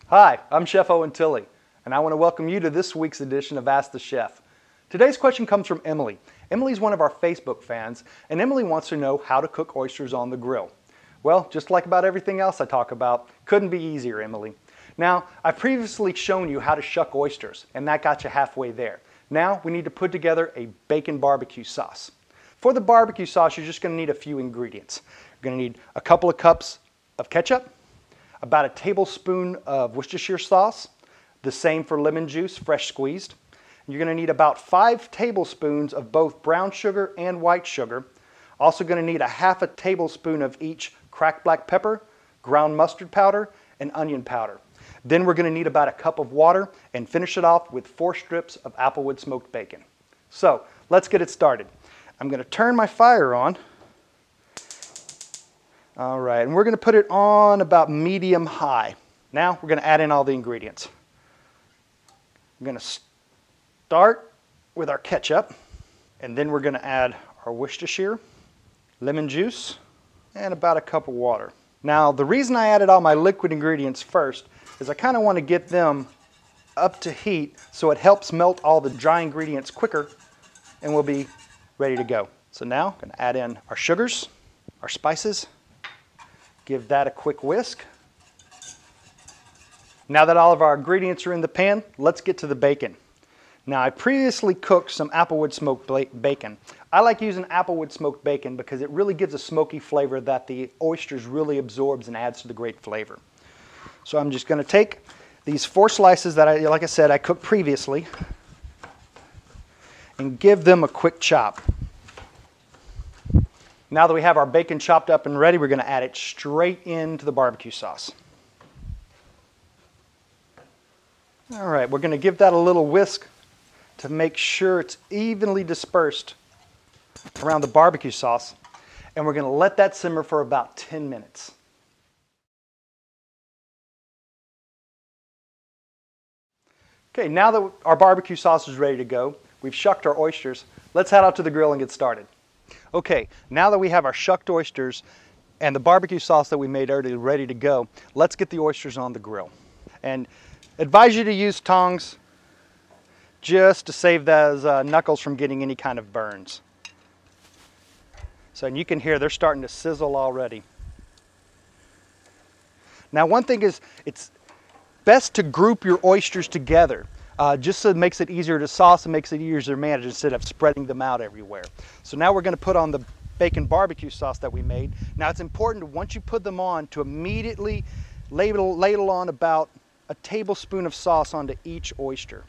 Hi, I'm Chef Owen Tilley, and I want to welcome you to this week's edition of Ask the Chef. Today's question comes from Emily. Emily's one of our Facebook fans, and Emily wants to know how to cook oysters on the grill. Well, just like about everything else I talk about, couldn't be easier, Emily. Now, I've previously shown you how to shuck oysters, and that got you halfway there. Now, we need to put together a bacon barbecue sauce. For the barbecue sauce, you're just going to need a few ingredients. You're going to need a couple of cups of ketchup, about a tablespoon of Worcestershire sauce, the same for lemon juice, fresh squeezed. You're going to need about 5 tablespoons of both brown sugar and white sugar. Also going to need a half a tablespoon of each cracked black pepper, ground mustard powder, and onion powder. Then we're going to need about a cup of water and finish it off with 4 strips of applewood smoked bacon. So let's get it started. I'm going to turn my fire on. All right, and we're going to put it on about medium-high. Now we're going to add in all the ingredients. I'm going to start with our ketchup, and then we're going to add our Worcestershire, lemon juice, and about a cup of water. Now, the reason I added all my liquid ingredients first is I kind of want to get them up to heat so it helps melt all the dry ingredients quicker, and we'll be ready to go. So now I'm going to add in our sugars, our spices. Give that a quick whisk. Now that all of our ingredients are in the pan, let's get to the bacon. Now, I previously cooked some applewood smoked bacon. I like using applewood smoked bacon because it really gives a smoky flavor that the oysters really absorbs and adds to the great flavor. So I'm just going to take these 4 slices that like I said, I cooked previously and give them a quick chop. Now that we have our bacon chopped up and ready, we're going to add it straight into the barbecue sauce. All right, we're going to give that a little whisk to make sure it's evenly dispersed around the barbecue sauce, and we're going to let that simmer for about 10 minutes. Okay, now that our barbecue sauce is ready to go, we've shucked our oysters, let's head out to the grill and get started. Okay, now that we have our shucked oysters and the barbecue sauce that we made earlier ready to go, let's get the oysters on the grill. And advise you to use tongs just to save those knuckles from getting any kind of burns. So, and you can hear they're starting to sizzle already. Now, one thing is, it's best to group your oysters together. Just so it makes it easier to sauce and makes it easier to manage instead of spreading them out everywhere. So now we're going to put on the bacon barbecue sauce that we made. Now it's important, once you put them on, to immediately ladle on about a tablespoon of sauce onto each oyster.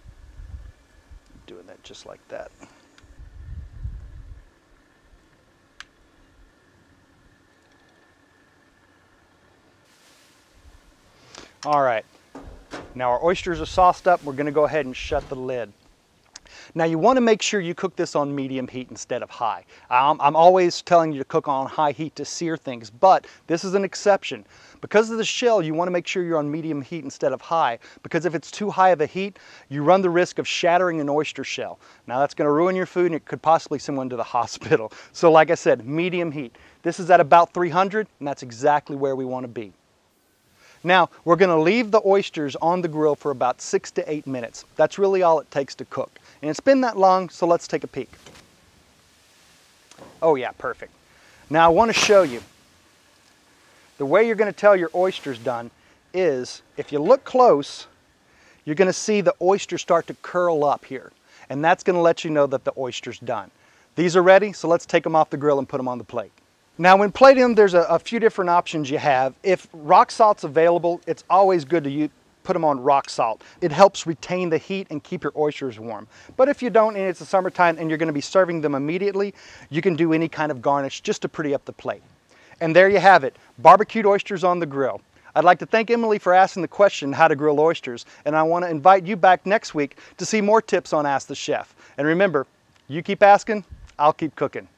Doing that just like that. All right. Now our oysters are sauced up, we're going to go ahead and shut the lid. Now you want to make sure you cook this on medium heat instead of high. I'm always telling you to cook on high heat to sear things, but this is an exception. Because of the shell, you want to make sure you're on medium heat instead of high, because if it's too high of a heat, you run the risk of shattering an oyster shell. Now that's going to ruin your food and it could possibly send one to the hospital. So like I said, medium heat. This is at about 300, and that's exactly where we want to be. Now, we're going to leave the oysters on the grill for about 6 to 8 minutes. That's really all it takes to cook. And it's been that long, so let's take a peek. Oh yeah, perfect. Now I want to show you. The way you're going to tell your oysters done is, if you look close, you're going to see the oysters start to curl up here. And that's going to let you know that the oyster's done. These are ready, so let's take them off the grill and put them on the plate. Now when plating them, there's a few different options you have. If rock salt's available, it's always good to put them on rock salt. It helps retain the heat and keep your oysters warm. But if you don't, and it's the summertime and you're going to be serving them immediately, you can do any kind of garnish just to pretty up the plate. And there you have it, barbecued oysters on the grill. I'd like to thank Emily for asking the question, how to grill oysters, and I want to invite you back next week to see more tips on Ask the Chef. And remember, you keep asking, I'll keep cooking.